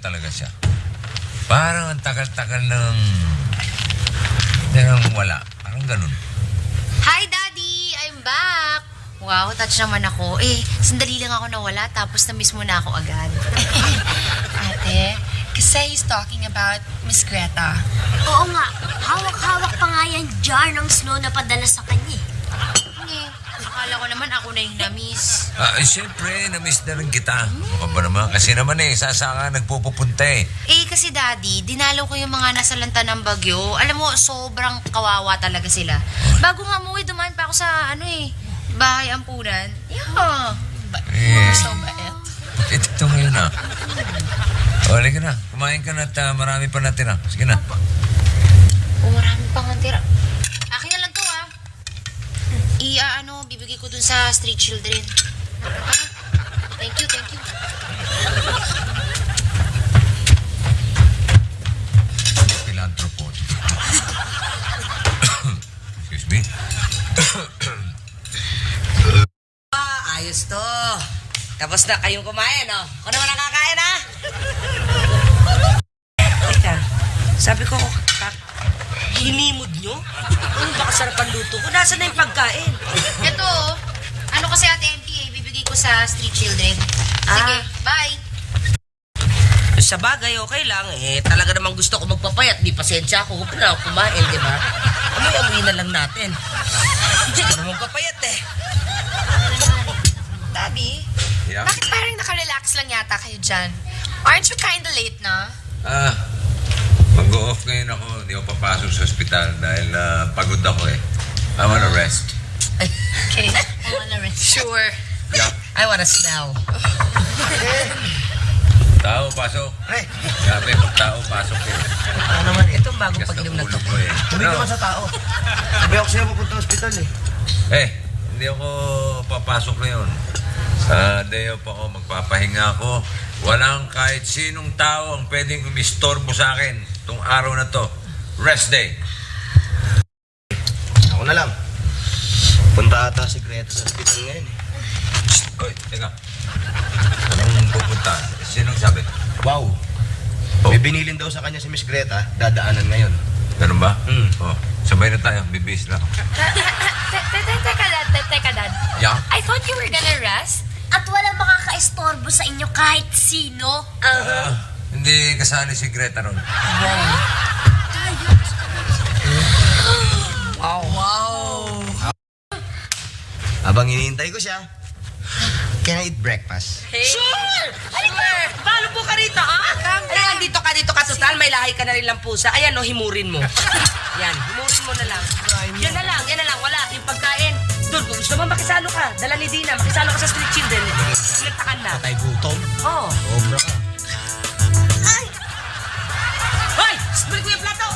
talaga siya. Parang ang tagal-tagal ng wala. Parang ganun. Hi, Daddy! I'm back! Wow, touch naman ako. Sandali lang ako nawala tapos na-miss mo na ako agad. Ate, kasi he's talking about Miss Greta. Oo nga, hawak-hawak pa nga yan jar ng snow na padala sa kanya. Akala ko naman ako na yung na-miss. Siyempre, na-miss na rin kita. Mukha ba naman? Kasi naman sasaka nagpupunta Kasi Daddy, dinalaw ko yung mga nasa lanta ng bagyo. Alam mo, sobrang kawawa talaga sila. Bago nga umuwi, dumaan pa ako sa, bahay ampunan. Yeah. So bait. Ito ngayon O, halika na. Kumain ka na at marami pa natira. Sige na. Marami pang tira. Akin na lang to, bibigay ko dun sa street children. Thank you. Philanthropon. Excuse me. Ayos to. Tapos na kayong kumain, no? Ako naman nakakain, ha? Teka, sabi ko, hinimod nyo? Ano ba kasarapan luto ko? Nasaan na yung pagkain? Ito, kasi Ate Empty, bibigay ko sa street children. Sige, bye. Sa bagay, okay lang. Talaga namang gusto ko magpapayat. Di pasensya ako. Huwag na ako kumain, di ba? Amoy-amoy na lang natin. Gusto ko naman magpapayat, Daddy, Yeah? bakit parang nakarelax lang yata kayo dyan? Aren't you kinda late na? Mag-o-off ngayon ako. Hindi ako papasok sa ospital dahil pagod ako I wanna rest. Okay. Sure. Yeah. I wanna smell. Tao, pasok. Sabi, pag tao, pasok Ano naman, itong bagong Tigas pag-inom ng na ulo to. mo Tumigil ka sa tao. Sabi ako sa'yo pupunta ospital Hindi ako papasok ngayon. Sa day off ako, magpapahinga ako. Walang kahit sinong tao ang pwedeng umistorbo sa akin itong araw na to. Rest day. Ako na lang. Punta ata si Greta sa ospital ngayon Oy, teka. Anong pupunta? Sinong sabi? Wow. May binilin daw sa kanya si Miss Greta, dadaanan ngayon. Ganun ba? Mm. Sabay na tayo. Bibis lang. Teka, Dad. Yeah? I thought you were gonna rest. At walang makakaistorbo sa inyo kahit sino. Hindi kasali si Greta ron. Habang hinihintay ko siya, can I eat breakfast? Sure! Balo po ka rito, Ayan, dito ka, total. May lahi ka na rin lang pusa. Ayan, himurin mo. Yan, himurin mo na lang. Yan na lang. Wala, yung pagkain. Doon, kung gusto mo, makisalo ka. Dala ni Dina, makisalo ka sa street children. Nagtakan na. Patay gutom? Oo. Sobra ka. Hoy! Balik mo yung plato!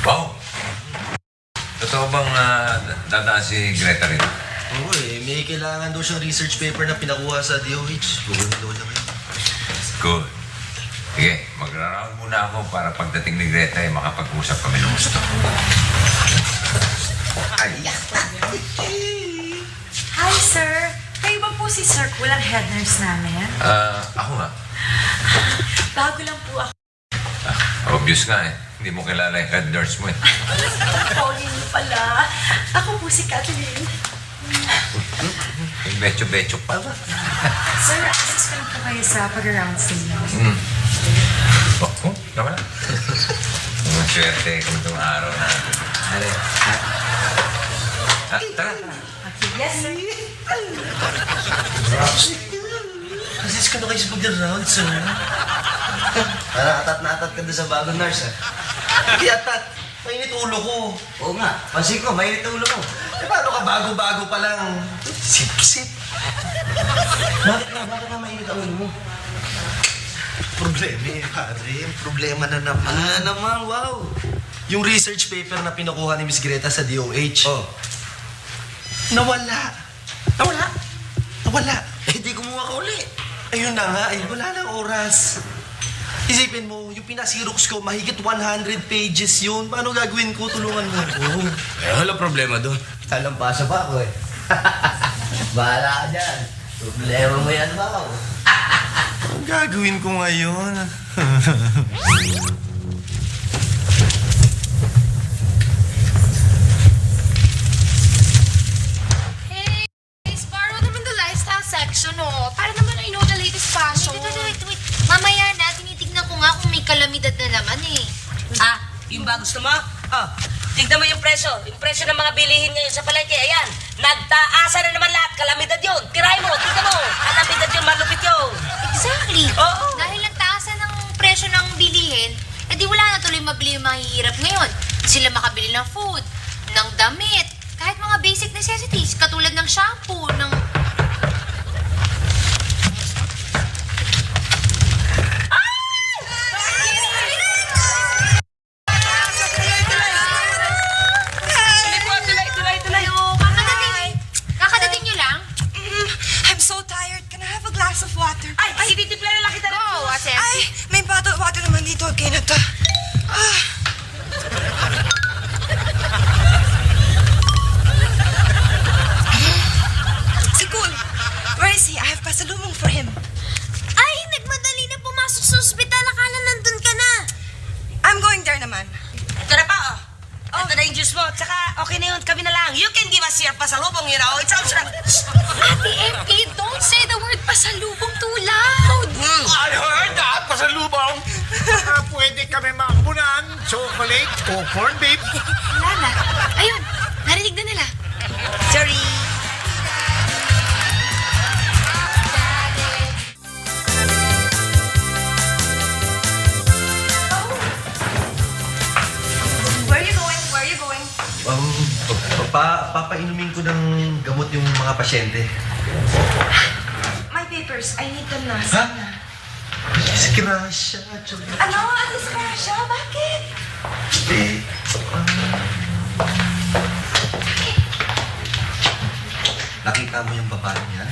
Wow! Totoo bang dadaan si Greta rin? Oo may kailangan daw siyang research paper na pinakuha sa DOH. Gugawin daw niya ngayon. Good. Sige, magra-round muna ako para pagdating ni Greta makapag-usap kami ng gusto. Ay, Hi, sir. Kayo ba po si Sir Kulang head nurse namin? ako nga. Bago lang po ako. Obvious nga Hindi mo kilala yung head nurse mo Pauline niyo pala. Ako po si Kathleen. Yung becho-becho pa. Sir, assist ko lang po kayo sa pag-around sa inyo. Tama na. Maswerte kung itong araw na. Tara. Okay, yes, sir. Assist ka na kayo sa pag-round, sir. Parang atat na atat ka doon sa bagong nurse, Hindi atat. Mainit ulo ko. Oo nga. Pansin ko, mainit ulo ko. Paano ka bago-bago pa lang? Sip-sip. Bakit na mainit ang ulo mo? Problema padre. Problema na naman. Naman, wow. Yung research paper na pinukuha ni Miss Greta sa DOH. Nawala. Nawala. Di kumuha ka uli. Ayun na nga, wala nang oras. Isipin mo, yung pinasirox ko, mahigit 100 pages yun. Paano gagawin ko? Tulungan mo ako. Wala problema doon. Alam, pasa pa ako eh. Bahala ka dyan. Problema mo yan, Bao. Ang gagawin ko ngayon? Hey, borrow naman the lifestyle section, oh. Para naman I know the latest fashion. Wait. Mamaya na, tinitignan ko nga kung may kalamidad na naman eh. Ah, yung ba gusto mo? Oh, tignan mo yung presyo. Yung presyo ng mga bilihin ngayon sa palengke. Ayan, nagtaasa na naman lahat. Kalamidad yun. Tirahin mo, tignan mo. Kalamidad yun, malupit yun. Exactly. Oo. Dahil nagtaasan ng presyo ng bilihin, edi wala na tuloy mabili yung mahihirap ngayon. Sila makabili ng food, ng damit, kahit mga basic necessities, katulad ng shampoo, ng... Tuloy. Kakadating nyo lang? I'm so tired. Can I have a glass of water? Ay, sinitipla na lang kita ng Go, juice. Ate. Ay, may bottle of water naman dito. Okay na to. Ah. Si Kun, where is he? I have pasalubong for him. Ay, nagmadali na pumasok sa ospital. Akala nandun ka na. I'm going there naman. Ito na pa, oh. Ito na yung juice mo. Tsaka, okay na yun. Kami na lang. You can give us your pasalubong, you know. It's all right. Ate MP, don't say the word pasalubong too loud. I heard that! Pasalubong! Pwede kami makunan, chocolate o corn beef. Wala na. Ayun, narinig na nila. Sorry. Where are you going? Where are you going? Papainumin ko ng gamot yung mga pasyente. My papers. I need them na. Ha? Disgrasya, Joey. Ano? Ang disgrasya? Bakit? Eh, nakita mo yung babae niya?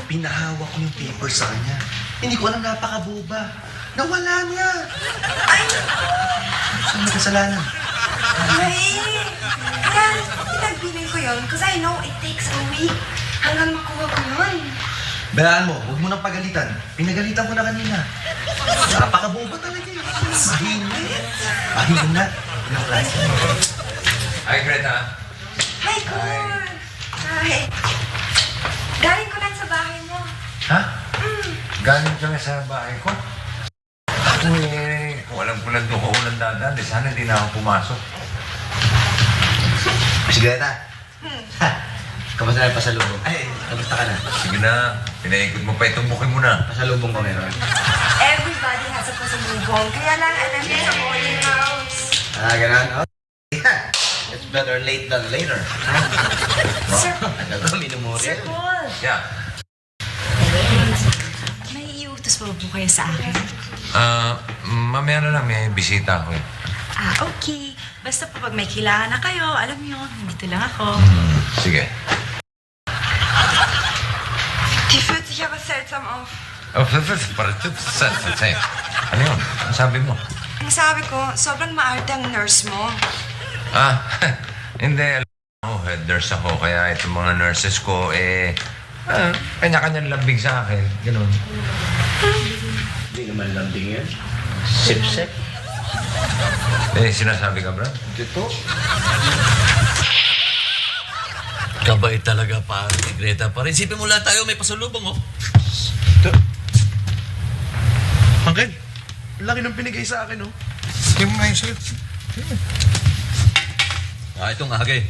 Pinahawak ko yung paper sa kanya. Hindi ko alam, napakaboba. Nawala niya. Ay, Saan may kasalanan? ay. Kaya pinagbiling ko yun because I know it takes a week hanggang makuha ko yun. Balaan mo, huwag mo nang pagalitan. Pinagalitan ko na kanina. Napakaboba talaga yun. Mahingit. Mahingit na. Ilang klase. Hi, Greta. Hi, Kun. Hi. Galing ko lang sa bahay mo. Ha? Galing ka na sa bahay ko? Ako eh, kung alam ko lang doon ko unang dadaan, di sana hindi na ako pumasok. Si Greta. Kamusta na yung pasalubong? Ay, kamusta ka na? Sige na, pinaikot mo pa itong bukin mo na. Pasalubong ko meron. Everybody has a pasalubong. Kaya lang alam niya sa boarding house. Ganun? Okay. It's better late than later. Sir, Ano ba, minumuri? Sir Paul. Yeah. May iutos pa po kayo sa akin? Mamaya na lang, may bisita ako eh. Okay. Basta po pag may kailangan na kayo, alam nyo, nandito lang ako. Sige. Die fühlt sich aber seltsam auf. Ano yun? Ano sabi mo? Ang sabi ko, sobrang maarte ang nurse mo. Hindi. Alam mo, head nurse ako. Kaya itong mga nurses ko, kanya-kanyang lambing sa akin. Ganun. Hindi naman lambing yun. Sip-sip. Sinasabi ka, Brad? Ito? Kabait talaga pa ni Greta pa rin. Isipin mo lahat tayo may pasalubong, oh. Uncle, laki ng pinigay sa akin, oh. Sige mo nga yung sa'yo. Ito nga, Hagay.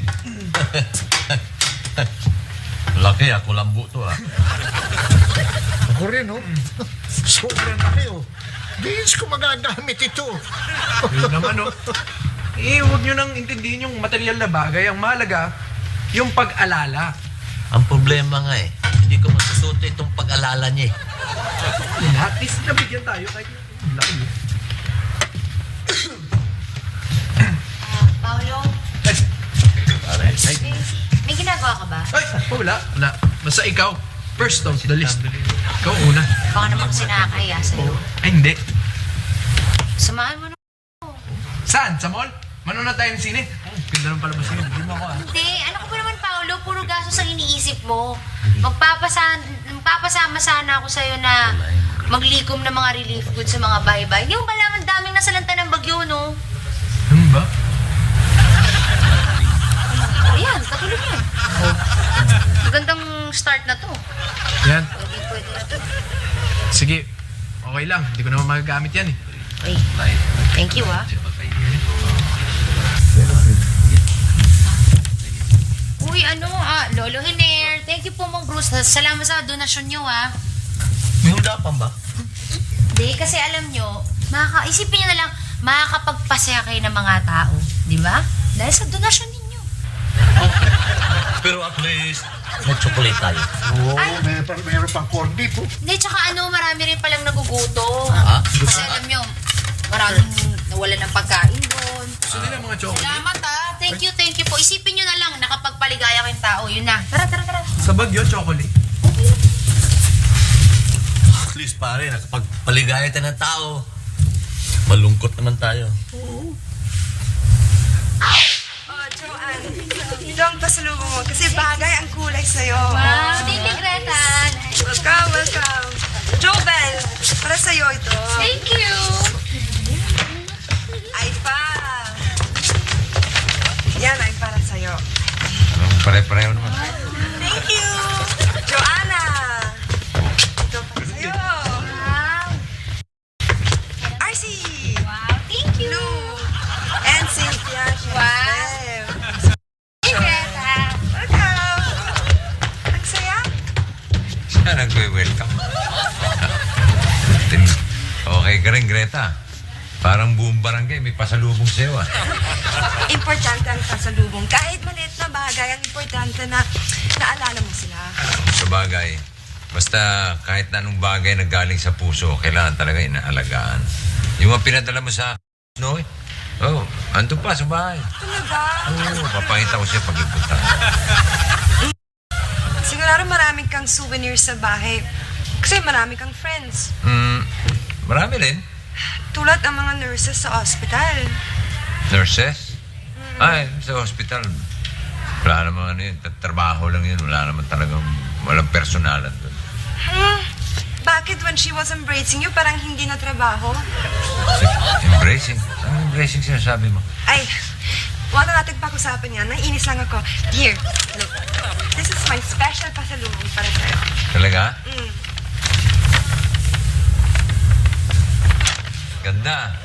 Laki, ako lambu to, ah. Ako rin, oh. Sobrang laki, oh. Beans ko magagamit ito. Yun naman, oh. Huwag nyo nang intindihin yung material na bagay. Ang mahalaga, yung pag-alala. Ang problema nga hindi ko masusuot itong pag-alala niya eh. At least nabigyan tayo kahit laki. Paolo, Pare, may ginagawa ka ba? ay, wala. Basta ikaw, first of the list. Ikaw una. Baka naman kasi nakakahiya sa'yo. Ay, hindi. Samahan mo na. Saan? Sa mall? Manonood tayo ng sine? Oh, ganda ng palabas yun. Hindi mo ako Hindi, ano ko ba naman, Paolo? Puro gastos ang iniisip mo. Magpapasama sana ako sa'yo na maglikom ng mga relief goods sa mga bahay-bahay. Hindi mo ba naman daming nasalanta ng bagyo, no? Ano ba? Ayan, katulad yan. Magandang start na to. Yan. Pwede na to. Sige. Okay lang. Hindi ko naman magagamit yan eh. Ay, thank you, ah. Uy, Lolo Hiner. Thank you po, Mang Bruce. Salamat sa donasyon nyo, ah. May hundapan ba? Hindi, kasi alam nyo, isipin nyo na lang, makakapagpasaya kayo ng mga tao. Di ba? Dahil sa donasyon ninyo. Pero at least, may chocolate tayo. Oo, meron pang corned beef. Oh. Hindi, tsaka marami rin palang nagugutom. Ah? Kasi alam nyo, maraming nawala ng pagkain doon. Gusto nila mga chocolate? Salamat, ah. Thank you po. Isipin nyo na lang, nakapagpaligaya kayong tao. Yun na. Tara. Sa Baguio, chocolate. At least pare, nakapagpaligaya tayo ng tao. Malungkot naman tayo. Oh, Joanne, ito ang pasalubong mo kasi bagay ang kulay sa'yo. Wow, thank you, Greta. Welcome. Jobel, para sa'yo ito. Thank you. Ay pa. Yan ay para sa'yo. Pare-pareho naman. Thank you. Joanna. Ito para sa'yo. Wow. RC. Wow, thank you. Lou. And Cynthia. Wow. Hey, Greta. Welcome. Ang saya. Siya nag-welcome. Okay ka rin, Greta. Parang buong barangay, may pasalubong sa'yo, ah. Importante ang pasalubong. Kahit maliit na bagay, ang importante na naalala mo sila. Sa bagay, basta kahit na anong bagay na galing sa puso, kailangan talaga inaalagaan. Yung mga pinadala mo sa Snowy, andun pa sa bahay. Talaga? Oo, papakita ko siya pag-ipunta. Sigurado marami kang souvenirs sa bahay. Kasi marami kang friends. Marami rin. Tulad ang mga nurses sa ospital. Nurses? Ay, sa hospital. Wala naman yun. Trabaho lang yun. Wala naman talagang, walang personalan doon. Bakit when she was embracing you, parang hindi na trabaho? Embracing? Anong embracing sinasabi mo? Ay, wala natin pag-usapan yan. Naiinis lang ako. Here, look. This is my special pasalubong para sa'yo. Talaga? Ganda.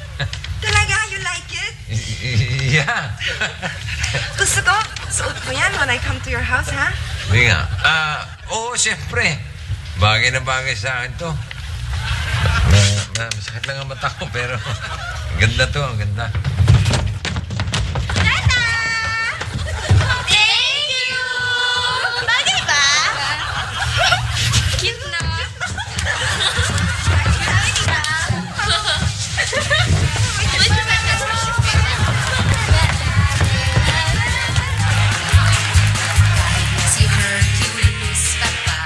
Talaga? You like it? Yeah. Gusto ko, suot mo yan when I come to your house, ha? Hindi nga. Oo, siyempre. Bagay na bagay sa akin to. Masakit lang ang mata ko, pero ang ganda to, ang ganda. Thank you! Bagay ba? Cute na. Si Hercules ka pa.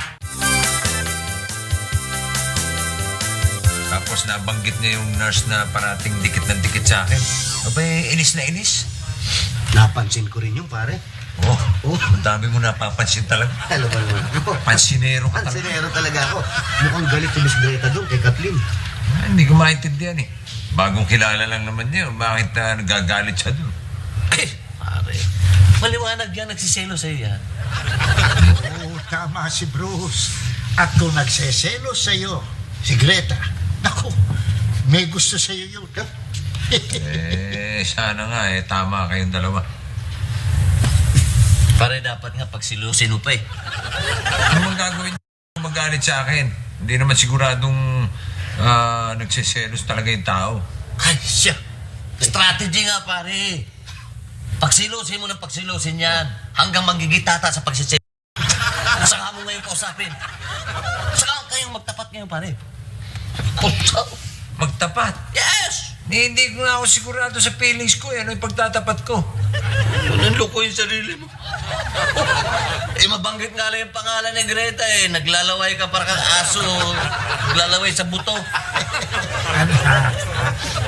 Tapos nabanggit niya yung nurse na parating dikit na dikit sa akin. Abay, inis na inis. Napansin ko rin yung pare. Oh, ang dami mo napapansin talaga. Alam mo naman. Pansinero ka talaga. Pansinero talaga ako. Mukhang galit si Miss Greta doon kay Kathleen. Hindi ko maintindihan eh. Bagong kilala lang naman niya. Bakit nagagalit siya doon? Eh, pare. Maliwanag yan, nagsiselo sa'yo yan. Oo, tama si Bruce. At kung nagseselo sa'yo, si Greta, naku, may gusto sa'yo yun. Ha? Sana nga tama kayong dalawa. Pare, dapat nga pagsilusin mo pa eh. Ano mang gagawin niyo magalit sa akin? Hindi naman siguradong nagsiselos talaga yung tao. Ay, siya. Strategy nga, pare. Pagsilusin mo ng pagsilusin yan. Hanggang manggigitata sa pagsiselo. Saka mo ngayon kausapin. Saka kayong magtapat ngayon, pare. Magtapat? Yes! Hindi ko na ako sigurado sa feelings ko. Ano yung pagtatapat ko? Nanloko yung sarili mo. Mabanggit nga lang yung pangalan ni Greta Naglalaway ka para kang aso. Naglalaway sa buto. Anak,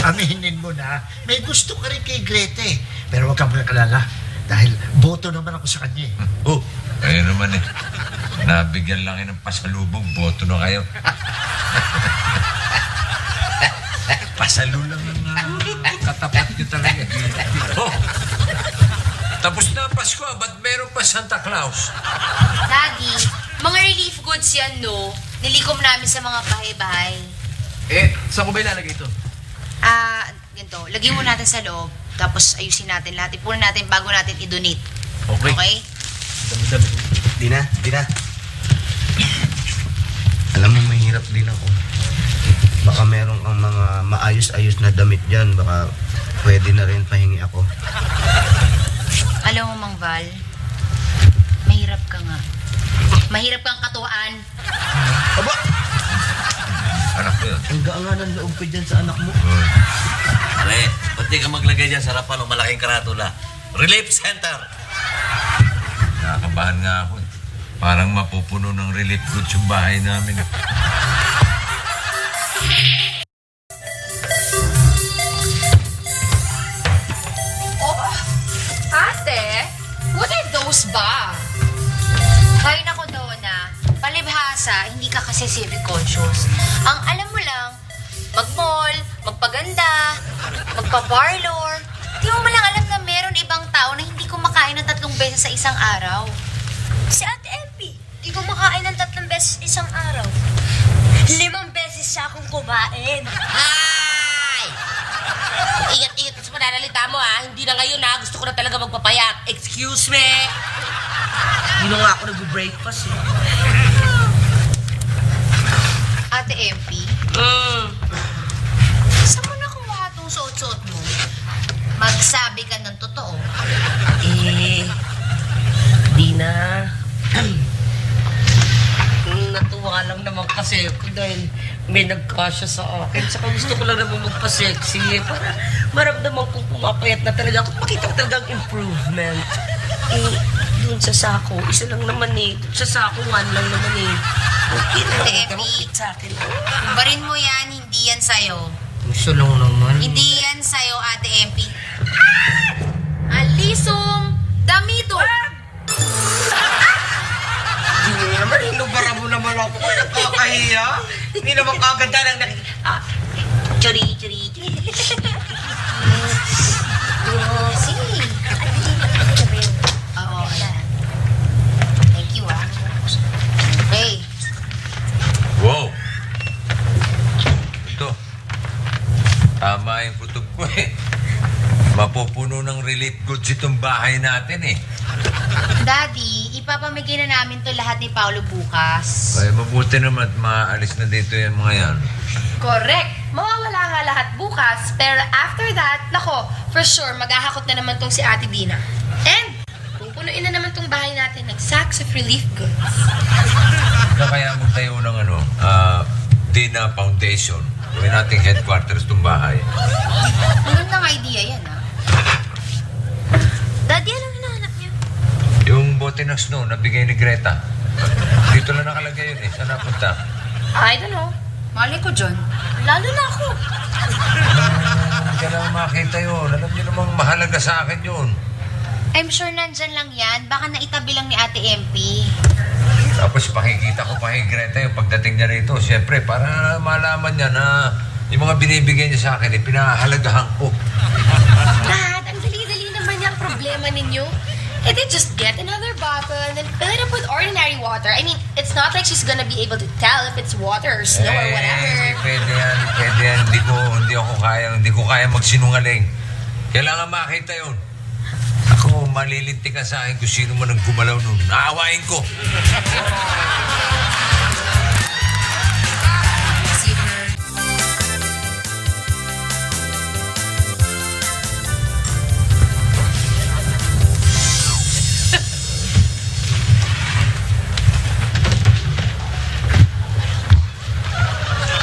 aminin mo na, may gusto ka rin kay Grete. Pero huwag kang magkalala, dahil boto naman ako sa kanya. Oh, ayun naman eh. Nabigyan lang ng pasalubong, boto na kayo. Pasalo lang ang katapat nyo talaga. Oh, tapos na ang Pasko, ba't meron pa Santa Claus? Daddy, mga relief goods yan, no? Nilikom namin sa mga bahay-bahay. Saan ko ba ilalagay ito? Ganito. Lagyan mo natin sa loob. Tapos ayusin natin lahat. Ipunin natin bago natin i-donate. Okay? Dami-dami. Dina. Alam mo, mahirap din ako. Baka meron kang mga maayos-ayos na damit dyan. Baka pwede na rin pahingi ako. Alam mo, Mang Val, mahirap ka nga. Mahirap kang katuwaan. Aba! Anak ko yun. Ang gaanga ng loob ko dyan sa anak mo. Pare, ba't di ka maglagay dyan sa harapan ng malaking karatula? Relief Center! Nakakabahan nga ako eh. Parang mapupuno ng relief goods yung bahay namin. Ate, what are those ba? Hay nako, Donna. Palibhasa, hindi ka kasi civic conscious. Ang alam mo lang, mag-mall, magpaganda, magpa-parlor. Di mo malang alam na meron ibang tao na hindi kumakain ng 3 beses sa isang araw. Si Ate Empi, di kumakain ng 3 beses isang araw. 5 beses siya akong kumain. Ay! Ingat-ingat ka sa pananalita mo, ha? Hindi na ngayon, ha? Gusto ko na talaga magpapayat. Excuse me! Hindi na nga ako nag-breakfast, eh. Ate MP, saan mo nakuha itong suot-suot mo? Magsabi ka ng totoo. Di na. Natuwa lang naman kasi ako dahil may nagkasya sa akin. Saka gusto ko lang naman magpa-sexy para maramdaman kong pumapayat na talaga ako. Makita ko talagang improvement. Doon sa sako, isa lang naman eh. Sa sako, 1 lang naman eh. Okay na lang. Ate, Kamukit sa akin. Barin mo yan, hindi yan sa'yo. Gusto lang naman. Hindi yan sa'yo, Ate MP. Alisong damito! Hindi naman, hinubara mo naman ako. Nakakahiya. Hindi naman kaganda lang Chori. Sige. Oo, ayan. Thank you, ah. Okay. Wow! Ito. Tama yung kutob ko eh. Mapupuno ng relief goods itong bahay natin eh. Daddy, ipapamigay na namin to lahat ni Paolo bukas. Ay, mabuti naman at maalis na dito yung mga yan. Correct. Mawawala nga lahat bukas. Pero after that, nako, for sure, maghahakot na naman tong si Ate Dina. And, pupunuin na naman tong bahay natin ng sacks of relief goods. Kaya magtayo ng Dina Foundation. Gawin nating headquarters itong bahay. Magandang idea yan, ah. Daddy, anong hinahanap niyo? Yung bote ng snow na bigay ni Greta. Dito lang nakalagay yun eh. Saan napunta? I don't know. Mali ko, John. Lalo na ako. Hindi ka lang makita yun. Alam niyo namang mahalaga sa akin yun. I'm sure nandyan lang yan. Baka naitabi lang ni Ate MP. Tapos pakikita ko pa kay Greta yung pagdating niya rito. Siyempre, para malaman niya na yung mga binibigay niya sa akin, pinahalagahan ko. Dad, ang dali-dali naman yung problema ninyo. Eh, they just get another bottle and then fill it up with ordinary water. I mean, it's not like she's gonna be able to tell if it's water or snow or whatever. Pwede yan. Hindi ko kaya magsinungaling. Kailangan makita yun. Ako, malilintik ka sa akin kung sino man ang gumalaw nun. Naawain ko.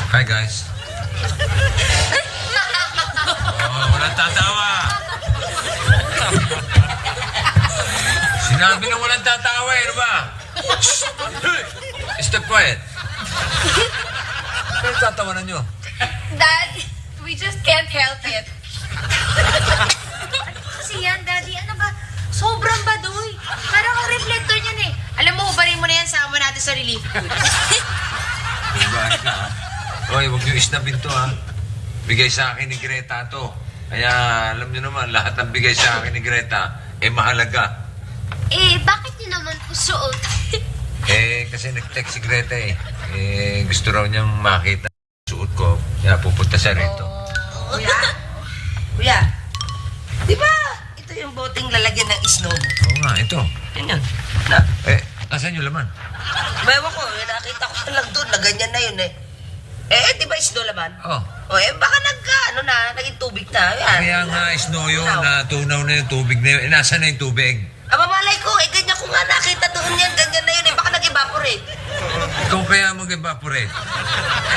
Hi, guys. Oh, walang tatawa. Sinabi na walang tatawa eh, ano ba? Shh! Hey! Step quiet. Ano tatawanan nyo? Dad, we just can't help it. Kasi yan, Daddy, ano ba? Sobrang baduy. Parang ang reflector niyan eh. Alam mo, ubarin mo na yan, sama natin sa relief goods. Diba ka? Hoy, huwag nyo isnabin to ha. Bigay sa akin ni Greta to. Kaya alam nyo naman, lahat ng bigay sa akin ni Greta, mahalaga. Bakit niyo naman po suot? Kasi nag-text si Greta eh. Gusto raw niyang makita ang suot ko. Kaya pupunta siya rito. Kuya, di ba ito yung boteng lalagyan ng snow? Oo nga, ito. Yan yan. Na, Asan yung laman? bawa ko, nakita ko lang doon na ganyan na yun eh. Di ba snow laman? Oh. Baka naging tubig na. Yan. Kaya nga, snow yun, natunaw na yung tubig na yun. Nasaan na yung tubig? Mamalay ko, ganyan ko nga nakita doon yan, ganyan na yun eh. Baka nag-evaporate. Ikaw kaya mag-evaporate.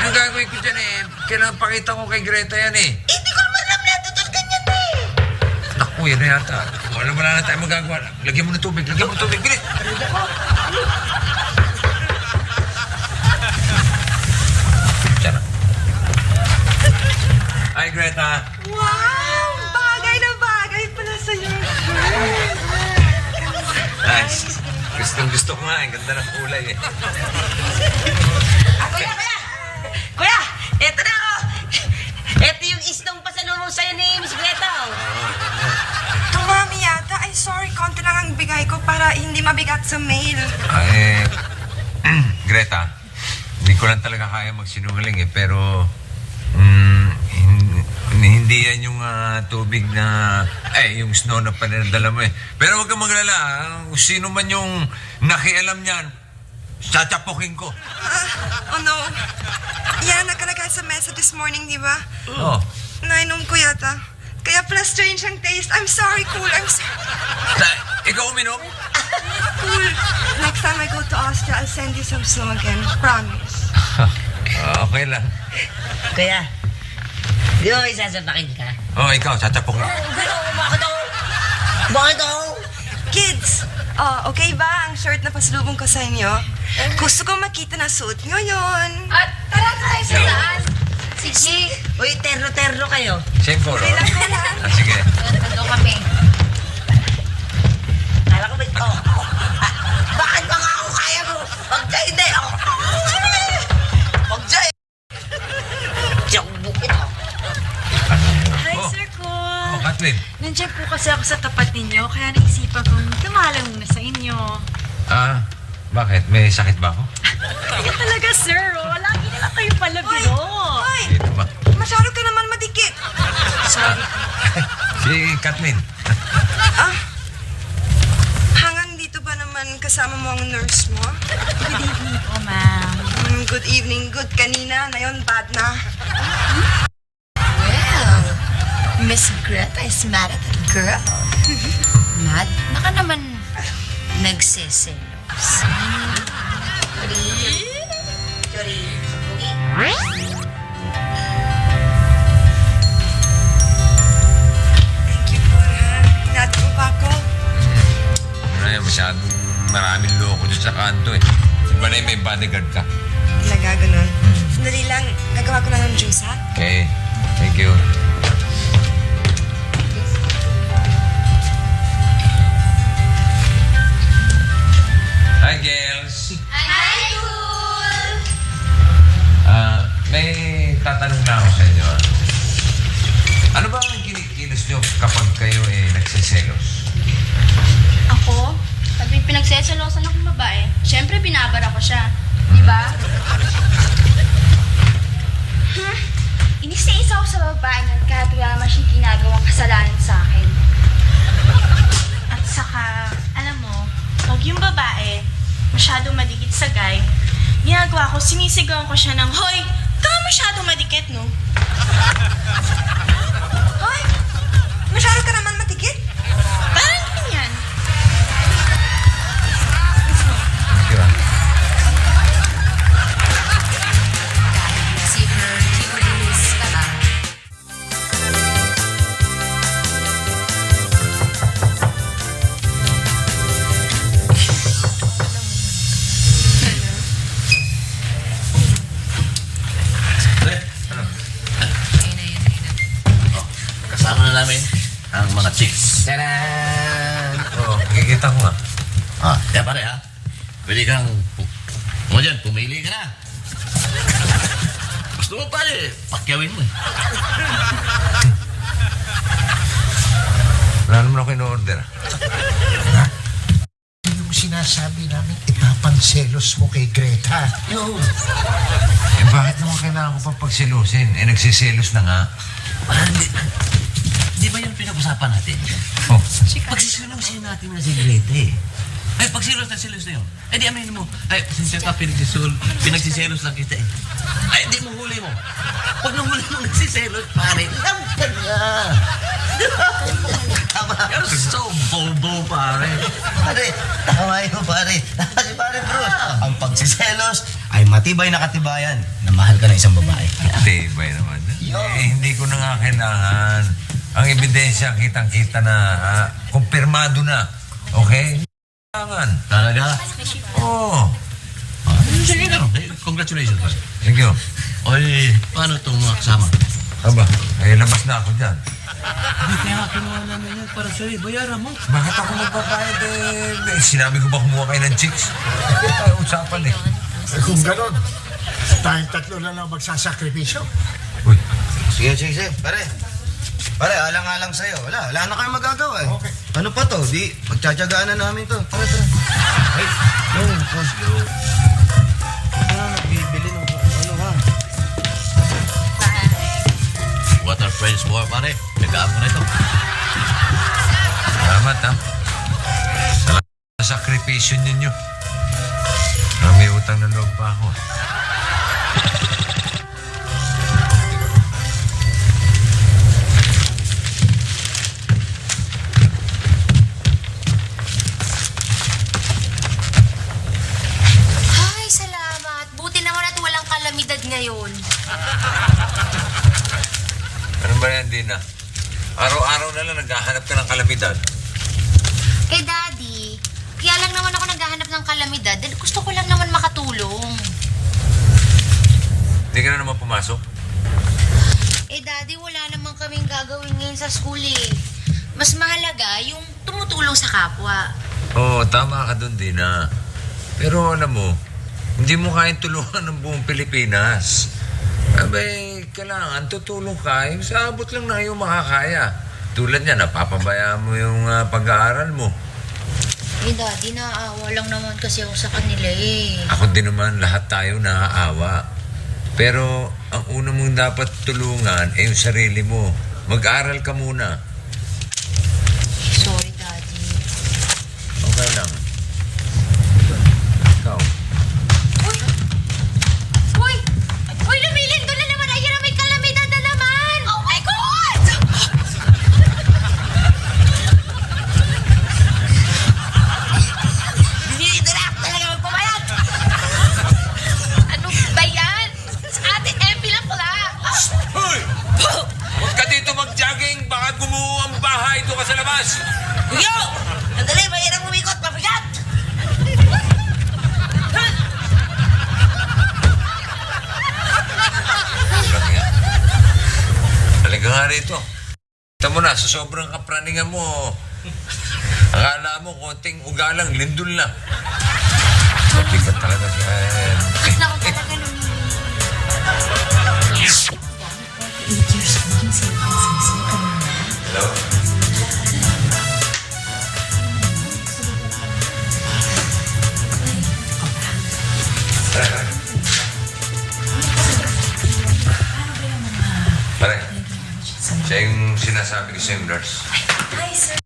Anong gagawin ko dyan eh? Kailangan pakita ko kay Greta yan eh. Hindi ko naman alam na doon ganyan na eh. Naku, yan na yata. Wala na tayo magagawa. Lagyan mo ng tubig, bilis! Tara. Hi, Greta. Wow! Bagay na bagay pala sa'yo. Nice. Gusto ko nga. Ang ganda ng kulay eh. Kuya, eto na oh. Eto yung isnong pasalubong sa'yo ni Miss Greta oh. Mami yata, ay sorry, konti lang ang bigay ko para hindi mabigat sa mail. Greta, hindi ko lang talaga kaya magsinungaling eh, pero hindi yan yung tubig na, yung snow na panadala mo eh. Pero huwag kang maglala, kung sino man yung nakialam niyan, tatapukin ko. Oh no. Yan, nakalagay sa message this morning, di ba? Oh. Nainom ko yata. Kaya pala strange ang taste. I'm sorry, cool. I'm sorry. Ikaw uminom? Cool. Next time I go to Austria, I'll send you some snow again. Promise. Okay lang. Kuya, di ba may sasapakin ka? Oh, ikaw, tatapukin. Bakit ako? Kids, okay ba ang shirt na pasalubong ko sa inyo? Gusto ko makita na suit nyo yun. At tara tayo sa taas. Sige. Uy, terno-terno kayo. Same color. Kailan ko lang. Sige. Ano kami? Kala ko ba ito? Bakit ba nga ako kaya mo? Pagka hindi ako. Pagka Diyak bukit ako. Hi, Oh. Sir Ko. Oh, Kathleen. Nandiyan po kasi ako sa tapat ninyo, kaya naisipan kong tumalang muna sa inyo. Bakit? May sakit ba ako? Kaya talaga, sir. Lagi na lang kayo palabiro. Hoy! Dito ba? Masyado ka naman madikit. Sorry. Si Kathleen. Hangang dito ba naman kasama mo ang nurse mo? Good evening po, ma'am. Good evening. Good kanina. Ngayon, bad na. Well, Miss Greta is mad at that girl. Mad? Baka naman nagsiselos. Thank you po, ha? Hinati mo pa ako. Masyadong maraming loko dyan sa kanto eh. Diba na may bodyguard ka? Talaga, ganun. Sandali lang. Gagawa ko lang ng juice, ha? Okay. Thank you. Hi, girls. Hi, cool! May tatanong na ako sa inyo. Ano ba ang kinikilos nyo kapag kayo nagsiselos? Ako? Pag may pinagseselosan akong babae, syempre binabara ko siya. Di ba? Inis na isa ako sa babae nun kahit wala naman siyang ginagawang kasalanan sa akin. At saka, alam mo, pag yung babae masyadong madikit sa guy, ginagawa ko, sinisigawan ko siya ng, hoy, ka masyadong madikit, no? Hoy! Masyado ka naman matikit. Parang ganyan. Thank you. See her cuties. Tcharan! Oo, nakikita ko nga. Kaya pare ha, pwede kang, pumili ka na. Gusto mo pare, pakyawin mo eh. Wala naman ako in-order. Yung sinasabi namin, ipapanselos mo kay Greta. Eh, bakit naman kailangan ko pa pagsilusin? Eh, nagsiselos na nga. Parang di ba yung pinag-usapan natin? Oh, Pagsiselosin natin na si Greta eh. Ay, pagsilos na yun. Eh, di aminin mo. Ay, since ka pinagsiselos lang kita eh. Ay, di mo huli mo. Pag nahuli mo nagsiselos, pare, love ka niya. Tama. You're so bobo, pare. Pare, tama yun, pare. Kasi pare, bro, ang pagsiselos ay matibay na katibayan na mahal ka ng isang babae. tibay naman. Eh, hindi ko na nga kailangan. Ang ebidensya, kitang-kita na, kumpirmado na. Okay? Kailangan. Talaga? Oo. Sige na. Congratulations, pare. Thank you. Oy, paano itong kasama? Aba, ay labas na ako dyan. Hindi, kaya kinuha namin yan para sa'yo. Bayaran mo. Bakit ako magbabayad eh? Sinabi ko ba kumuha kayo ng chicks? Hindi tayo usapan eh. Kung ganon, tayong tatlo na lang magsasakripisyo. Uy, Sige, pare. Pare, alang-alang sa'yo. Wala na kayo magagawa eh. Okay. Ano pa to? Di, pagtsatsagaan na namin to. Tara. Ay, no, let's go. Nagbibili ng ano ha? What are friends for, pare? Nagaan ko na ito. salamat ha. Salamat sa sakripisyo ninyo. May utang na loob pa ako. Ay, salamat. Buti naman at walang kalamidad ngayon. Ano ba yan, Dina? Araw-araw na lang naghahanap ka ng kalamidad. Eh, Daddy, kaya lang naman ako naghahanap ng kalamidad dahil gusto ko lang naman makatulong. Hindi ka na naman pumasok? Eh, Daddy, wala naman kaming gagawin ngayon sa school eh. Mas mahalaga yung tumutulong sa kapwa. Oo, tama ka dun, Dina. Pero alam mo, hindi mo kayang tulungan ng buong Pilipinas. Abay, kailangan tutulong ka. Yung sa abot lang na yung makakaya. Tulad niya, napapabayaan mo yung pag-aaral mo. Eh, Daddy, naaawa lang naman kasi ako sa kanila eh. Ako din naman, lahat tayo naaawa. Pero ang una mong dapat tulungan ay yung sarili mo. Mag-aral ka muna. Sorry, Daddy. Okay lang. Ikaw. Uy! Uy, lumilindol na naman! Ayun na, may kalamidad na naman! Oh my God! Hindi na talaga magpamayat. Ano ba yan? Sa atin, MP lang pala. Hoy! Huwag ka dito mag-jogging. Baka gumuho ang bahay. Doon ka sa labas. Yo! Sandali, mahirap umikot. Mabigat! Lang yan. Talaga nga rito. Kita mo na, sa sobrang kapraningan mo, akala mo konting ugalang, lindol lang. Mabigat talaga siya. Mas na ako talaga nung... Hello? Pare, siya yung sinasabi ko sa yung nurse. Hi, sir.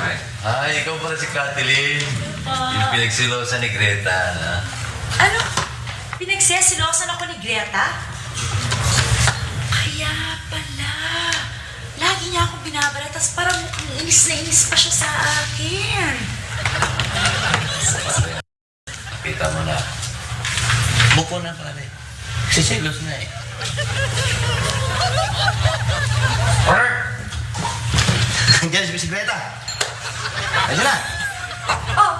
Hi. Ay, ikaw pala si Kathleen. Yung pinagsilosan ni Greta. Ha? Ano? Pinagsesilosan ako ni Greta? Kaya pala. Lagi niya akong binabara, tas parang mukhang inis na inis pa siya sa akin. Kita mo na. Buko na pare. Sisilos na eh. Diyan si bisikleta. Ayun na. Oh,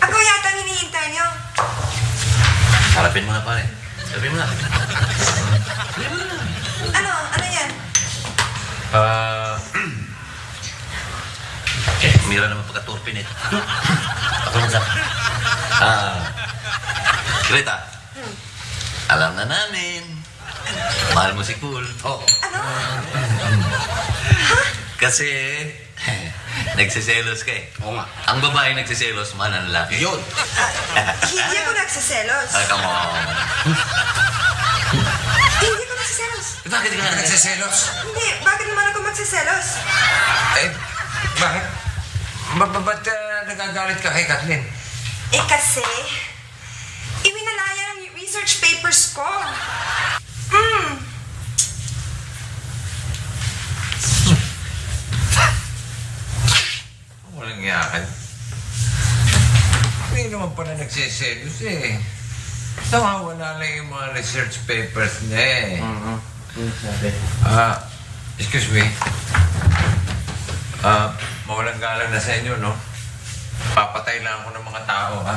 ako yata ang hinihintay niyo. Harapin mo na pare. Harapin mo na. Ano yan? Mira naman pagka-turpin eh. Ako lang sabi. Greta, alam na namin. Mahal mo si Cool. Ano? Kasi, nagsiselos ka eh. Oo nga. Ang babae nagsiselos, mahal ang lalaki. Yun. Hindi ako nagsiselos. Come on. Hindi ako nagsiselos. Bakit ka nagsiselos? Hindi, bakit naman ako magsiselos? Eh, bakit? Ba't nagagalit ka kay Kathleen? Eh kasi, iwinalaya ang research papers ko. Walang yakan. Hindi naman pala nagsiselos eh. Wala lang yung mga research papers niya eh. Excuse me. Mawalang galang na sa inyo, no? Papatay lang ako ng mga tao, ha?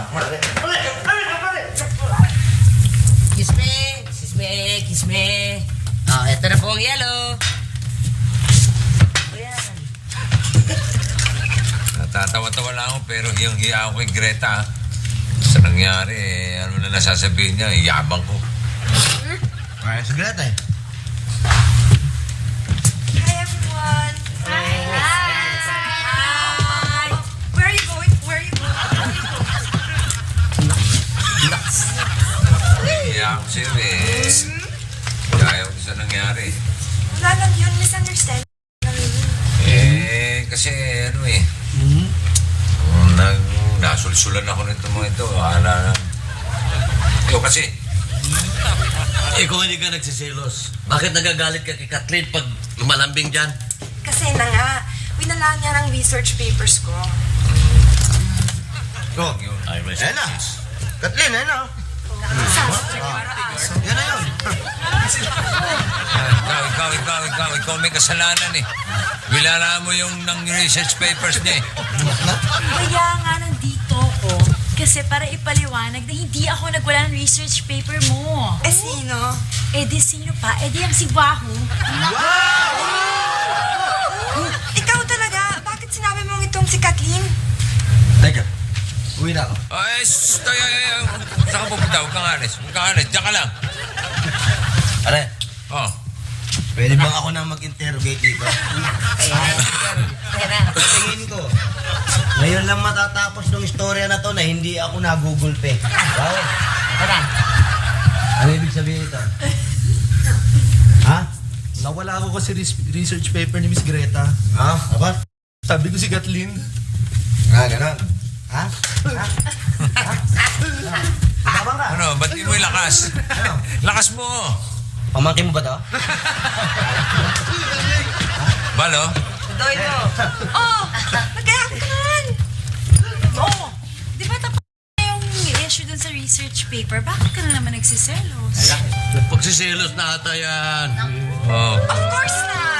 Kiss me, kiss me, kiss me. Eto na po ang yellow. Ayan. Natatawa-tawa lang ako, pero yung hiya ako kay Greta, sa nangyari, ano na nasasabihin niya, yabang ko. Kaya si Greta eh. Hi, everyone. Hi. Where are you going? Where are you going? Hiya ako sa'yo eh. Kaya ako sa nangyari. Wala lang yun, misunderstanding. Kasi ano eh, nasulsulan ako nito mga ito. Ala na. Kasi, Kung hindi ka nagsiselos, bakit nagagalit ka kay Kathleen pag lumalambing dyan? Kasi na nga, winala niya ng research papers ko. Oh, Ay, may ayan na. Kathleen, ayan na. Yan na yun. ikaw may kasalanan eh. Wilala mo yung ng research papers niya eh. Kaya nga nandito ako. Kasi para ipaliwanag na hindi ako nagwala ng research paper mo. Eh, sino? Eh di sino pa? Eh di ang si Wahoo. Ikaw talaga, bakit sinabi mong itong si Kathleen? Teka, uwi na ako. Ay, saan ka pupunta? Huwag kang alis. Diyan ka lang. Pare, Oh. pwede bang ako na mag-interrogate dito? Tingin ko, ngayon lang matatapos ng istorya na to na hindi ako nagugulpe. Wow. Ano ibig sabihin ito? Ha? Nawala ako kasi research paper ni Miss Greta. Ha? Apa? Sabi ko si Kathleen. Ganon. Ha? Tabang ka? Ano, ba't di mo yung lakas? Lakas mo. Pamangkin mo ba to? Balo? Doylo. Oh, nagkakakan. Oo. Di ba tapos na yung issue dun sa research paper? Bakit ka na naman nagsiselos? Pagsiselos na ata yan. Oh. Of course not.